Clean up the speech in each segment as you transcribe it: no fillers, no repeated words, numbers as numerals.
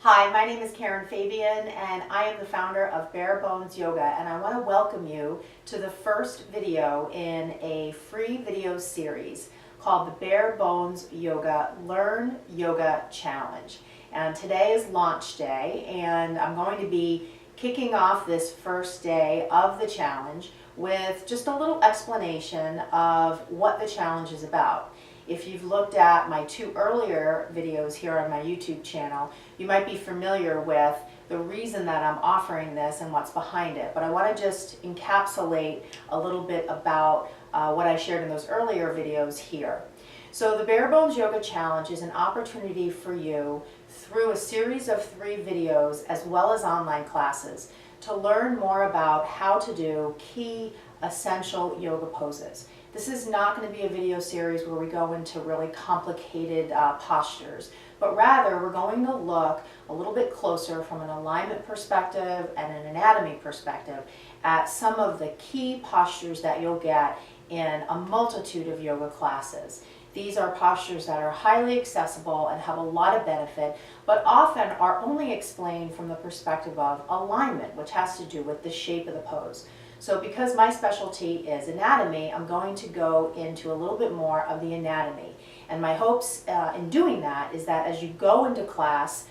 Hi, my name is Karen Fabian and I am the founder of Bare Bones Yoga, and I want to welcome you to the first video in a free video series called the Bare Bones Yoga Learn Yoga Challenge. And today is launch day and I'm going to be kicking off this first day of the challenge with just a little explanation of what the challenge is about. If you've looked at my two earlier videos here on my YouTube channel, you might be familiar with the reason that I'm offering this and what's behind it. But I want to just encapsulate a little bit about what I shared in those earlier videos here. So the Bare Bones Yoga Challenge is an opportunity for you through a series of 3 videos as well as online classes to learn more about how to do key essential yoga poses. This is not going to be a video series where we go into really complicated postures, but rather we're going to look a little bit closer from an alignment perspective and an anatomy perspective at some of the key postures that you'll get in a multitude of yoga classes. These are postures that are highly accessible and have a lot of benefit, but often are only explained from the perspective of alignment, which has to do with the shape of the pose. So because my specialty is anatomy, I'm going to go into a little bit more of the anatomy. And my hopes in doing that is that as you go into class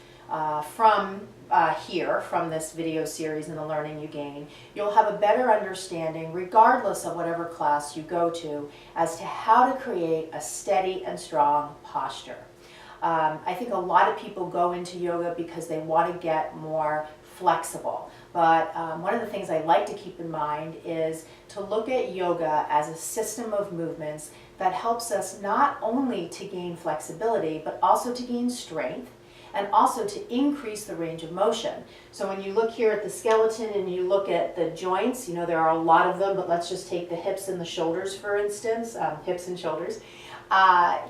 from this video series and the learning you gain, you'll have a better understanding, regardless of whatever class you go to, as to how to create a steady and strong posture. I think a lot of people go into yoga because they want to get more flexible. But one of the things I like to keep in mind is to look at yoga as a system of movements that helps us not only to gain flexibility, but also to gain strength and also to increase the range of motion. So when you look here at the skeleton and you look at the joints, you know there are a lot of them, but let's just take the hips and the shoulders for instance, hips and shoulders.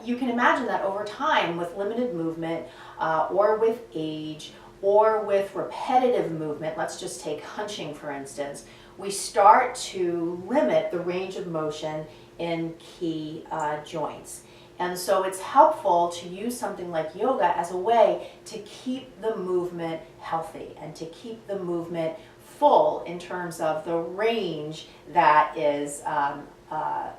You can imagine that over time with limited movement or with age or with repetitive movement, let's just take hunching for instance, we start to limit the range of motion in key joints. And so it's helpful to use something like yoga as a way to keep the movement healthy and to keep the movement full in terms of the range that is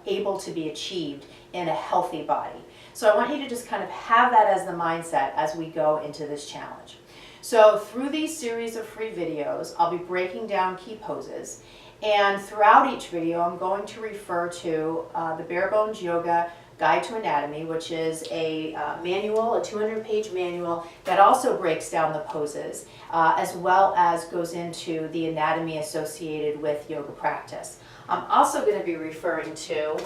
able to be achieved in a healthy body. So I want you to just kind of have that as the mindset as we go into this challenge. So through these series of free videos, I'll be breaking down key poses, and throughout each video I'm going to refer to the Bare Bones Yoga Guide to Anatomy, which is a manual, a 200-page manual that also breaks down the poses, as well as goes into the anatomy associated with yoga practice. I'm also going to be referring to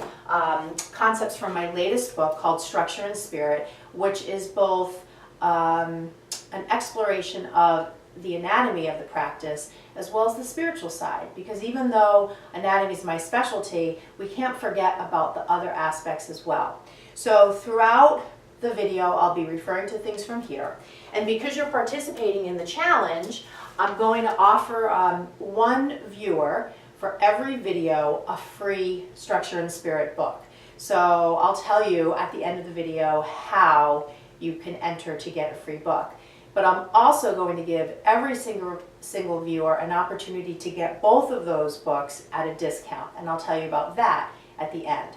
concepts from my latest book called Structure and Spirit, which is both an exploration of the anatomy of the practice as well as the spiritual side, because even though anatomy is my specialty, we can't forget about the other aspects as well. So throughout the video I'll be referring to things from here, and because you're participating in the challenge, I'm going to offer one viewer for every video a free Structure and Spirit book. So I'll tell you at the end of the video how you can enter to get a free book. But I'm also going to give every single viewer an opportunity to get both of those books at a discount, and I'll tell you about that at the end.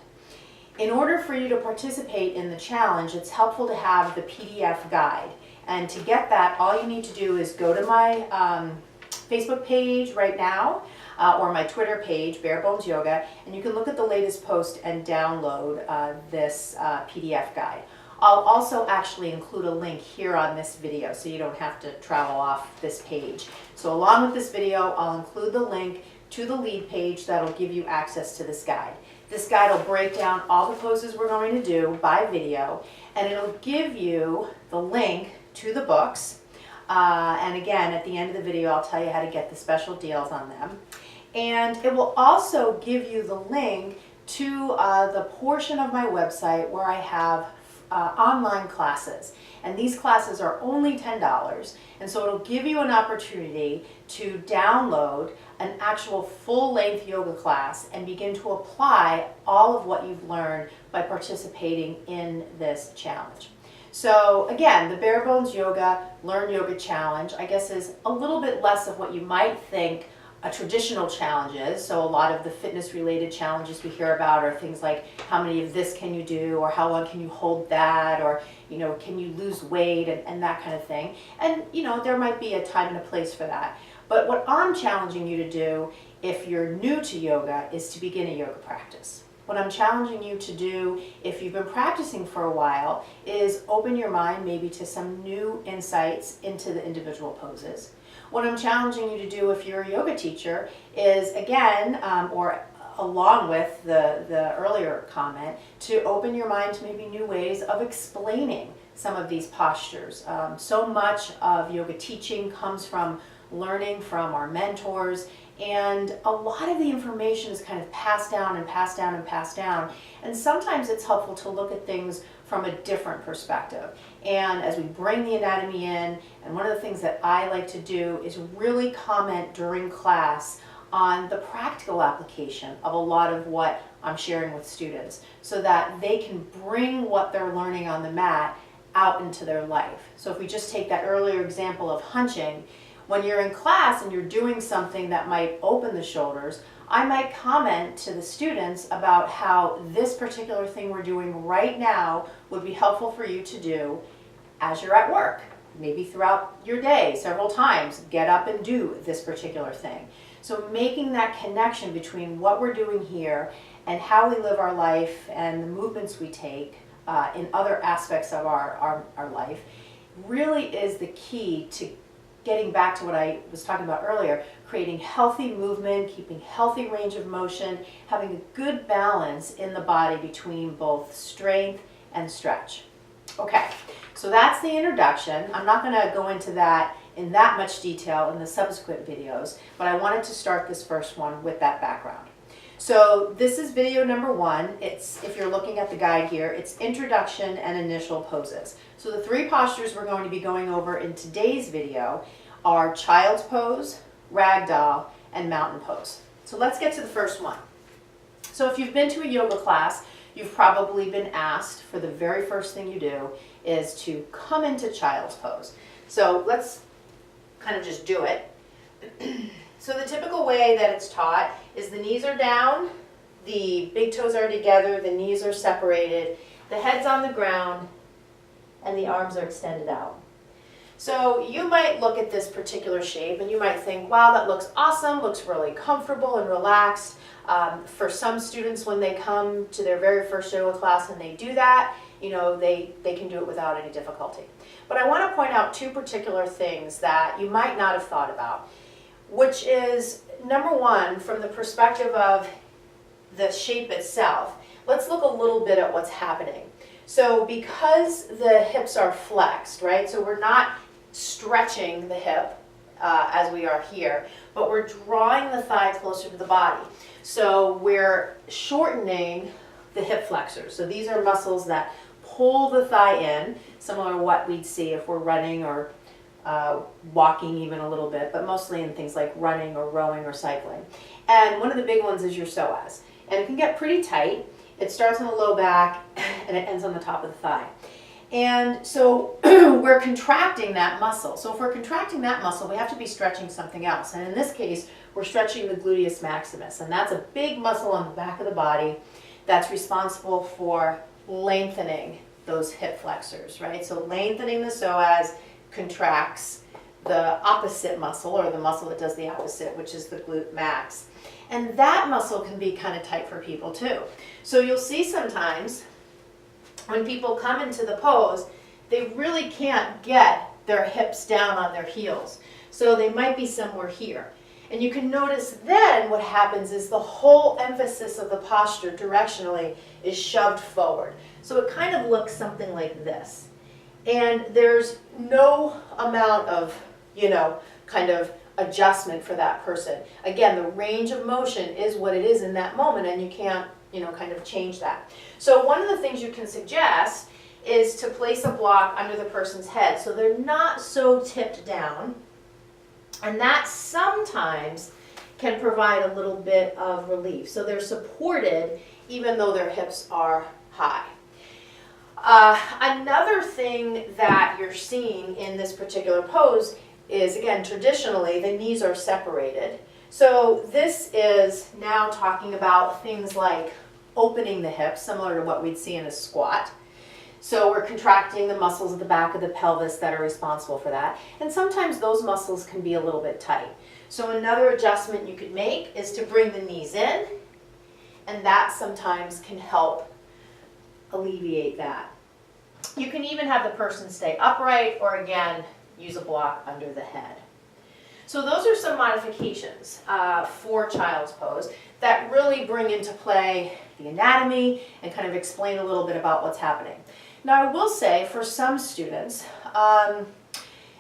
In order for you to participate in the challenge, it's helpful to have the PDF guide. And to get that, all you need to do is go to my Facebook page right now, or my Twitter page, Bare Bones Yoga, and you can look at the latest post and download this PDF guide. I'll also actually include a link here on this video so you don't have to travel off this page. So along with this video, I'll include the link to the lead page that'll give you access to this guide. This guide will break down all the poses we're going to do by video, and it'll give you the link to the books. And again, at the end of the video, I'll tell you how to get the special deals on them. And it will also give you the link to the portion of my website where I have online classes, and these classes are only $10, and so it'll give you an opportunity to download an actual full-length yoga class and begin to apply all of what you've learned by participating in this challenge. So again, the Bare Bones Yoga Learn Yoga Challenge, I guess, is a little bit less of what you might think a traditional challenge is. So a lot of the fitness related challenges we hear about are things like how many of this can you do, or how long can you hold that, or can you lose weight, and that kind of thing. And there might be a time and a place for that. But what I'm challenging you to do if you're new to yoga is to begin a yoga practice. What I'm challenging you to do if you've been practicing for a while is open your mind maybe to some new insights into the individual poses. What I'm challenging you to do if you're a yoga teacher is, again, or along with the earlier comment, to open your mind to maybe new ways of explaining some of these postures. So much of yoga teaching comes from learning from our mentors, and a lot of the information is kind of passed down and passed down and passed down, and sometimes it's helpful to look at things from a different perspective. And as we bring the anatomy in, and one of the things that I like to do is really comment during class on the practical application of a lot of what I'm sharing with students, so that they can bring what they're learning on the mat out into their life. So if we just take that earlier example of hunching, when you're in class and you're doing something that might open the shoulders, I might comment to the students about how this particular thing we're doing right now would be helpful for you to do as you're at work. Maybe throughout your day, several times, get up and do this particular thing. So making that connection between what we're doing here and how we live our life and the movements we take in other aspects of our life really is the key to getting back to what I was talking about earlier, creating healthy movement, keeping healthy range of motion, having a good balance in the body between both strength and stretch. Okay, so that's the introduction. I'm not going to go into that in that much detail in the subsequent videos, but I wanted to start this first one with that background. So this is video number 1. It's, if you're looking at the guide here, it's introduction and initial poses. So the 3 postures we're going to be going over in today's video are child's pose, ragdoll, and mountain pose. So let's get to the first one. So if you've been to a yoga class, you've probably been asked for the very first thing you do is to come into child's pose. So let's kind of just do it. So the typical way that it's taught is the knees are down, the big toes are together, the knees are separated, the head's on the ground, and the arms are extended out. So you might look at this particular shape and you might think, wow, that looks awesome, looks really comfortable and relaxed. For some students, when they come to their very first yoga class and they do that, they can do it without any difficulty. But I want to point out 2 particular things that you might not have thought about, which is, number 1, from the perspective of the shape itself, let's look a little bit at what's happening. So because the hips are flexed, right, so we're not stretching the hip as we are here, but we're drawing the thigh closer to the body. So we're shortening the hip flexors. So these are muscles that pull the thigh in, similar to what we'd see if we're running or walking even a little bit, but mostly in things like running or rowing or cycling. And one of the big ones is your psoas. And it can get pretty tight. It starts on the low back and it ends on the top of the thigh. And so we're contracting that muscle. So if we're contracting that muscle, we have to be stretching something else. And in this case, we're stretching the gluteus maximus. And that's a big muscle on the back of the body that's responsible for lengthening those hip flexors, right? So lengthening the psoas contracts the opposite muscle, or the muscle that does the opposite, which is the glute max. And that muscle can be kind of tight for people too. So you'll see sometimes when people come into the pose, they really can't get their hips down on their heels. So they might be somewhere here. And you can notice then what happens is the whole emphasis of the posture directionally is shoved forward. So it kind of looks something like this. And there's no amount of, kind of adjustment for that person. Again, the range of motion is what it is in that moment, and you can't, kind of change that. So one of the things you can suggest is to place a block under the person's head so they're not so tipped down, and that sometimes can provide a little bit of relief. So they're supported even though their hips are high. Another thing that you're seeing in this particular pose is, again, traditionally the knees are separated. So this is now talking about things like opening the hips, similar to what we'd see in a squat. So we're contracting the muscles at the back of the pelvis that are responsible for that. And sometimes those muscles can be a little bit tight. So another adjustment you could make is to bring the knees in, and that sometimes can help alleviate that. You can even have the person stay upright, or again, use a block under the head. So those are some modifications for child's pose that really bring into play the anatomy and kind of explain a little bit about what's happening. Now I will say for some students, and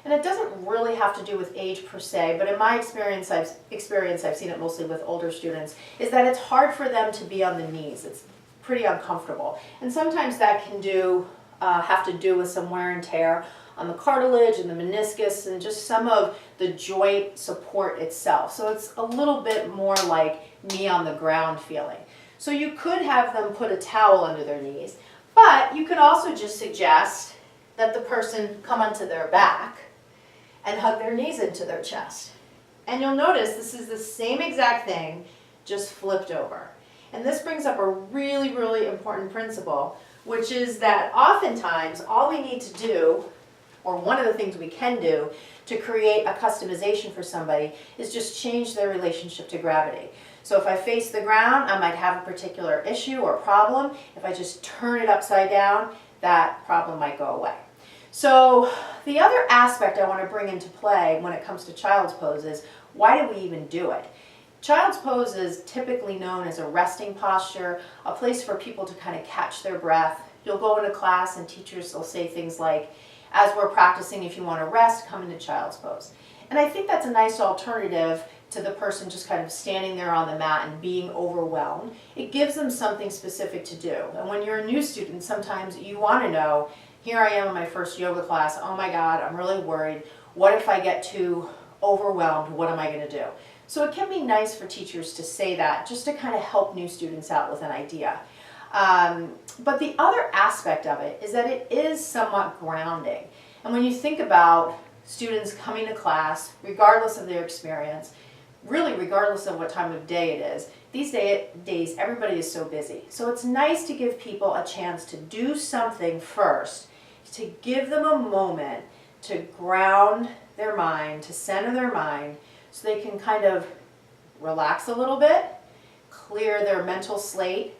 it doesn't really have to do with age per se, but in my experience I've seen it mostly with older students, is that it's hard for them to be on the knees. It's pretty uncomfortable. And sometimes that can have to do with some wear and tear on the cartilage and the meniscus and just some of the joint support itself. So it's a little bit more like knee on the ground feeling. So you could have them put a towel under their knees, but you could also just suggest that the person come onto their back and hug their knees into their chest. And you'll notice this is the same exact thing, just flipped over. And this brings up a really, really important principle, which is that oftentimes all we need to do, or one of the things we can do to create a customization for somebody, is just change their relationship to gravity. So if I face the ground, I might have a particular issue or problem. If I just turn it upside down, that problem might go away. So the other aspect I want to bring into play when it comes to child's pose is, why do we even do it? Child's pose is typically known as a resting posture, a place for people to kind of catch their breath. You'll go into class and teachers will say things like, as we're practicing, if you want to rest, come into child's pose. And I think that's a nice alternative to the person just kind of standing there on the mat and being overwhelmed. It gives them something specific to do. And when you're a new student, sometimes you want to know, here I am in my first yoga class, oh my God, I'm really worried. What if I get too overwhelmed? What am I going to do? So it can be nice for teachers to say that, just to kind of help new students out with an idea. But the other aspect of it is that it is somewhat grounding. And when you think about students coming to class, regardless of their experience, really regardless of what time of day it is, these days everybody is so busy. So it's nice to give people a chance to do something first, to give them a moment to ground their mind, to center their mind, so they can kind of relax a little bit, clear their mental slate,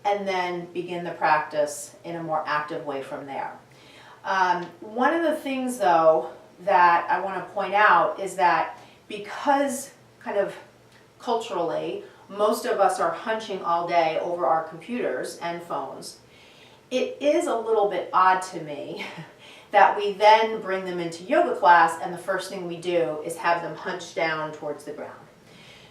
and then begin the practice in a more active way from there. One of the things though that I want to point out is that because kind of culturally most of us are hunching all day over our computers and phones, it is a little bit odd to me that we then bring them into yoga class and the first thing we do is have them hunch down towards the ground.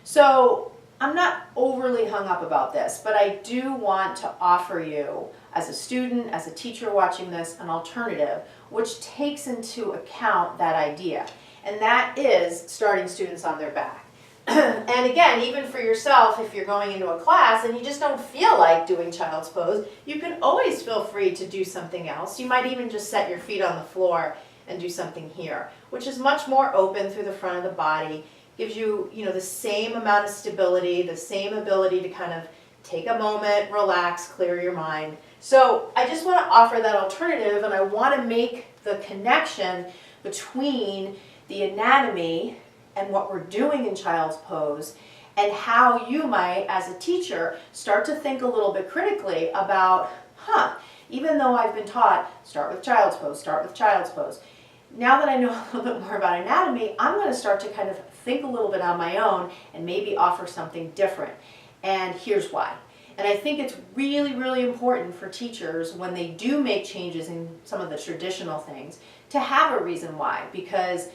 So I'm not overly hung up about this, but I do want to offer you, as a student, as a teacher watching this, an alternative which takes into account that idea, and that is starting students on their back. And again, even for yourself, if you're going into a class and you just don't feel like doing child's pose, you can always feel free to do something else. You might even just set your feet on the floor and do something here, which is much more open through the front of the body, gives you, the same amount of stability, the same ability to kind of take a moment, relax, clear your mind. So I just want to offer that alternative, and I want to make the connection between the anatomy and what we're doing in child's pose, and how you might, as a teacher, start to think a little bit critically about, even though I've been taught, start with child's pose, start with child's pose. Now that I know a little bit more about anatomy, I'm going to start to kind of think a little bit on my own and maybe offer something different. And here's why. And I think it's really, really important for teachers when they do make changes in some of the traditional things to have a reason why, because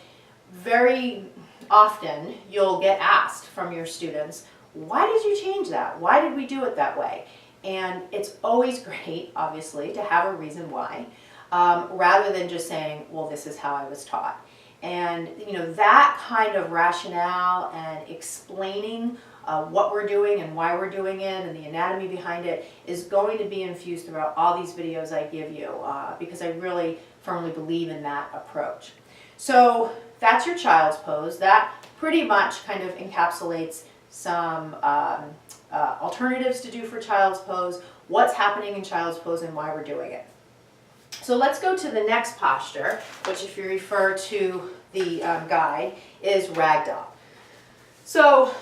very often you'll get asked from your students, why did you change that? Why did we do it that way? And it's always great, obviously, to have a reason why, rather than just saying, well, this is how I was taught. And that kind of rationale and explaining what we're doing and why we're doing it and the anatomy behind it is going to be infused throughout all these videos I give you because I really firmly believe in that approach. So that's your child's pose. That pretty much kind of encapsulates some alternatives to do for child's pose, what's happening in child's pose and why we're doing it. So let's go to the next posture, which if you refer to the guide is Ragdoll. So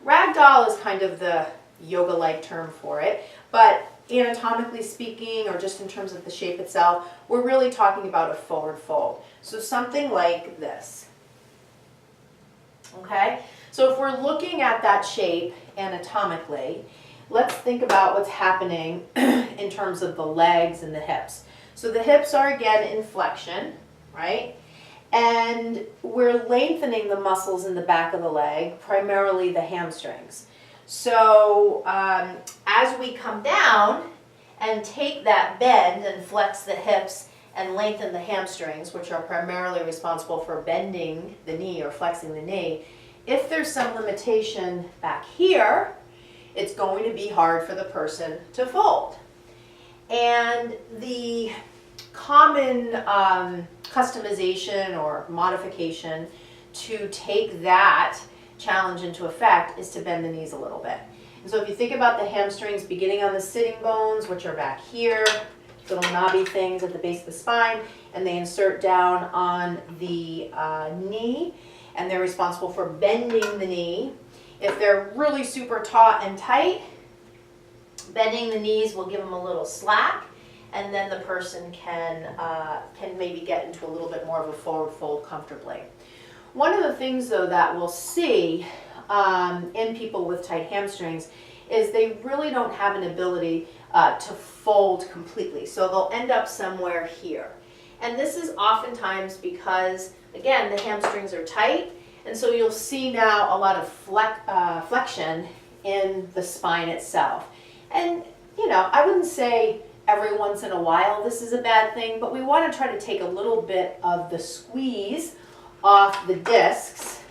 Ragdoll is kind of the yoga-like term for it, but anatomically speaking, or just in terms of the shape itself, we're really talking about a forward fold. So something like this. Okay? So if we're looking at that shape anatomically, let's think about what's happening in terms of the legs and the hips. So the hips are again in flexion, right? And we're lengthening the muscles in the back of the leg, primarily the hamstrings. So as we come down and take that bend and flex the hips and lengthen the hamstrings, which are primarily responsible for bending the knee or flexing the knee, if there's some limitation back here, it's going to be hard for the person to fold. And the common customization or modification to take that challenge into effect is to bend the knees a little bit. And so if you think about the hamstrings beginning on the sitting bones, which are back here, little knobby things at the base of the spine, and they insert down on the knee, and they're responsible for bending the knee. If they're really super taut and tight, bending the knees will give them a little slack, and then the person can maybe get into a little bit more of a forward fold comfortably. One of the things though that we'll see in people with tight hamstrings is they really don't have an ability to fold completely. So they'll end up somewhere here. And this is oftentimes because, again, the hamstrings are tight, and so you'll see now a lot of flexion in the spine itself. And, you know, I wouldn't say every once in a while this is a bad thing, but we want to try to take a little bit of the squeeze off the discs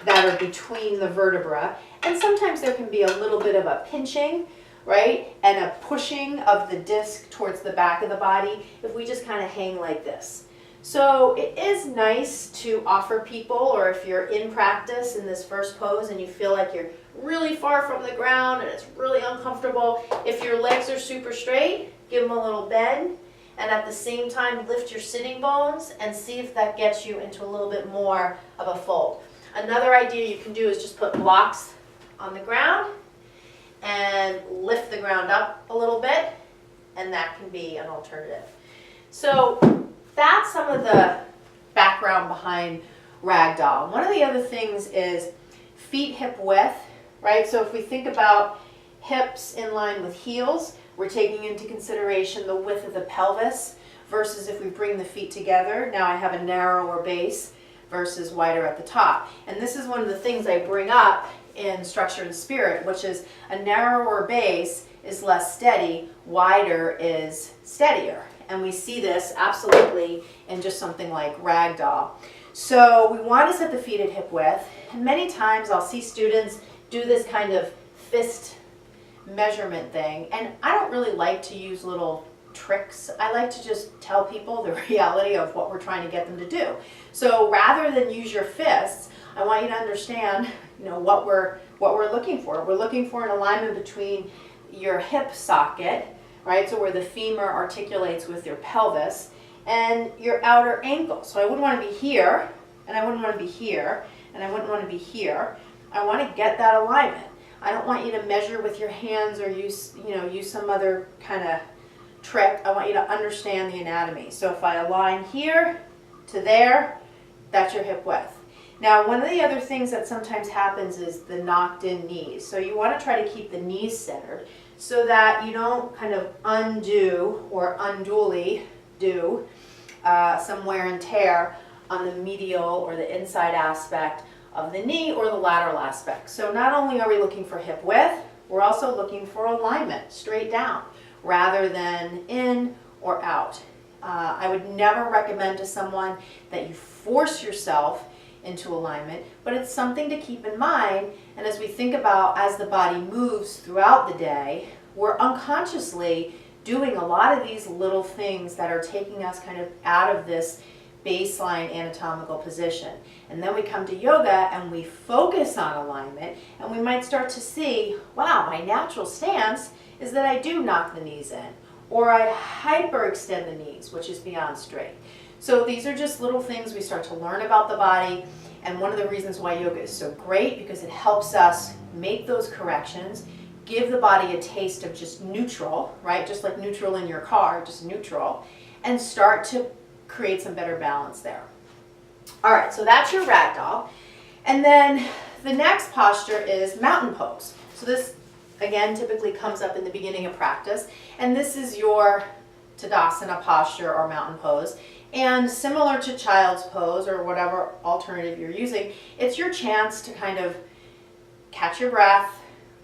that are between the vertebra. And sometimes there can be a little bit of a pinching, right? And a pushing of the disc towards the back of the body if we just kind of hang like this. So it is nice to offer people, or if you're in practice in this first pose and you feel like you're really far from the ground and it's really uncomfortable, if your legs are super straight, give them a little bend, and at the same time lift your sitting bones and see if that gets you into a little bit more of a fold. Another idea you can do is just put blocks on the ground and lift the ground up a little bit, and that can be an alternative. So that's some of the background behind Ragdoll. One of the other things is feet hip width, right? So if we think about hips in line with heels, we're taking into consideration the width of the pelvis versus if we bring the feet together. Now I have a narrower base versus wider at the top. And this is one of the things I bring up in Structure and Spirit, which is a narrower base is less steady, wider is steadier. And we see this absolutely in just something like Ragdoll. So we want to set the feet at hip width. And many times I'll see students do this kind of fist measurement thing. And I don't really like to use little tricks. I like to just tell people the reality of what we're trying to get them to do. So rather than use your fists, I want you to understand, you know, what we're looking for. We're looking for an alignment between your hip socket, right, so where the femur articulates with your pelvis, and your outer ankle. So I wouldn't want to be here, and I wouldn't want to be here, and I wouldn't want to be here. I want to get that alignment. I don't want you to measure with your hands or use some other kind of trick. I want you to understand the anatomy. So if I align here to there, that's your hip width. Now, one of the other things that sometimes happens is the knocked in knees. So you want to try to keep the knees centered so that you don't kind of undo or unduly do some wear and tear on the medial or the inside aspect of the knee or the lateral aspect. So not only are we looking for hip width, we're also looking for alignment straight down rather than in or out. I would never recommend to someone that you force yourself into alignment, but it's something to keep in mind. And as we think about as the body moves throughout the day, we're unconsciously doing a lot of these little things that are taking us kind of out of this baseline anatomical position. And then we come to yoga and we focus on alignment, and we might start to see, wow, my natural stance is that I do knock the knees in, or I hyperextend the knees, which is beyond straight. So these are just little things we start to learn about the body, and one of the reasons why yoga is so great, because it helps us make those corrections, give the body a taste of just neutral, right? Just like neutral in your car, just neutral, and start to create some better balance there. All right, so that's your ragdoll. And then the next posture is mountain pose. So this, again, typically comes up in the beginning of practice. And this is your Tadasana posture or mountain pose. And similar to child's pose or whatever alternative you're using, it's your chance to kind of catch your breath,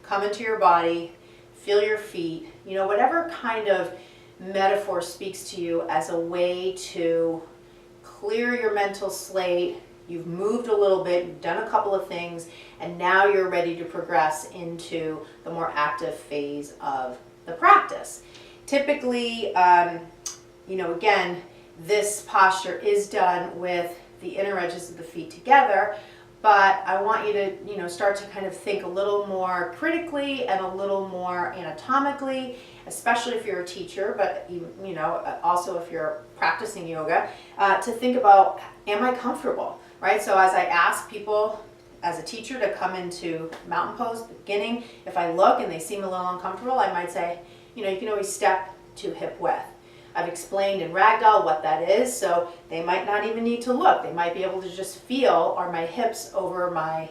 come into your body, feel your feet, you know, whatever kind of metaphor speaks to you as a way to clear your mental slate. You've moved a little bit, you've done a couple of things, and now you're ready to progress into the more active phase of the practice. Typically, you know, again, this posture is done with the inner edges of the feet together, but I want you to, you know, start to kind of think a little more critically and a little more anatomically, especially if you're a teacher, but you know, also if you're practicing yoga, to think about, am I comfortable, right? So as I ask people as a teacher to come into mountain pose at the beginning, if I look and they seem a little uncomfortable, I might say, you know, you can always step to hip width. I've explained in Ragdoll what that is, so they might not even need to look. They might be able to just feel, are my hips over my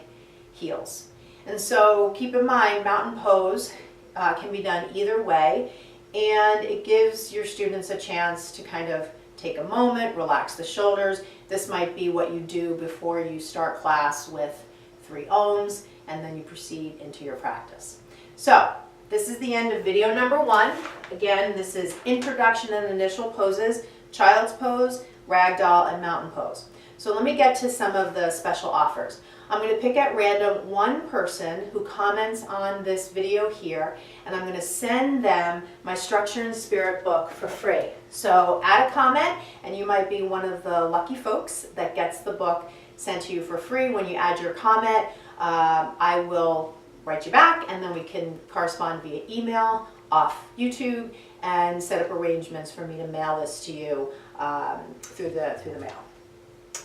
heels? And so keep in mind, mountain pose can be done either way, and it gives your students a chance to kind of take a moment, relax the shoulders. This might be what you do before you start class with 3 ohms, and then you proceed into your practice. So this is the end of video number 1. Again, this is introduction and initial poses, child's pose, ragdoll, and mountain pose. So let me get to some of the special offers. I'm going to pick at random one person who comments on this video here, and I'm going to send them my Structure and Spirit book for free. So add a comment, and you might be one of the lucky folks that gets the book sent to you for free. When you add your comment, I will write you back, and then we can correspond via email, off YouTube, and set up arrangements for me to mail this to you through the mail.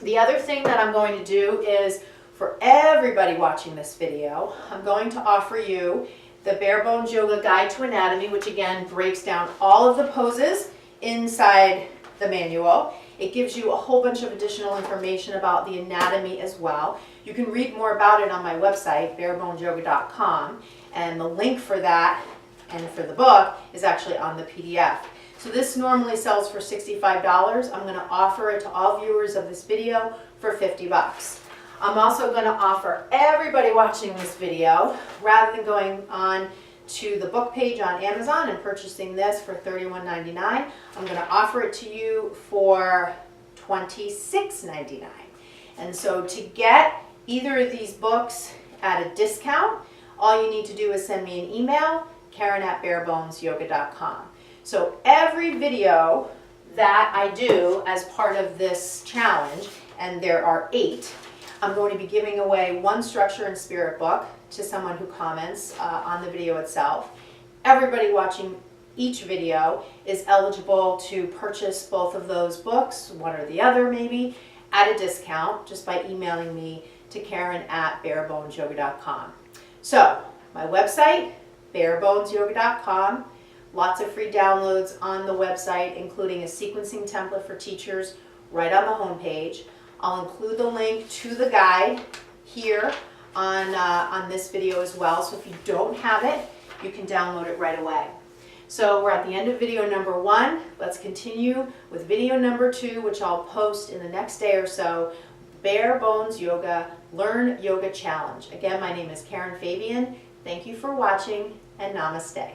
The other thing that I'm going to do is, for everybody watching this video, I'm going to offer you the Bare Bones Yoga Guide to Anatomy, which again breaks down all of the poses inside the manual. It gives you a whole bunch of additional information about the anatomy as well. You can read more about it on my website, barebonesyoga.com, and the link for that and for the book is actually on the PDF. So this normally sells for $65. I'm going to offer it to all viewers of this video for $50. I'm also going to offer everybody watching this video, rather than going on to the book page on Amazon and purchasing this for $31.99, I'm going to offer it to you for $26.99. And so to get either of these books at a discount, all you need to do is send me an email, Karen@barebonesyoga.com. So every video that I do as part of this challenge, and there are 8, I'm going to be giving away one Structure and Spirit book to someone who comments on the video itself. Everybody watching each video is eligible to purchase both of those books, one or the other maybe, at a discount just by emailing me to Karen@barebonesyoga.com. So my website, barebonesyoga.com. Lots of free downloads on the website, including a sequencing template for teachers right on the home page. I'll include the link to the guide here on this video as well. So if you don't have it, you can download it right away. So we're at the end of video number 1. Let's continue with video number 2, which I'll post in the next day or so. Bare Bones Yoga Learn Yoga Challenge. Again, my name is Karen Fabian. Thank you for watching, and namaste.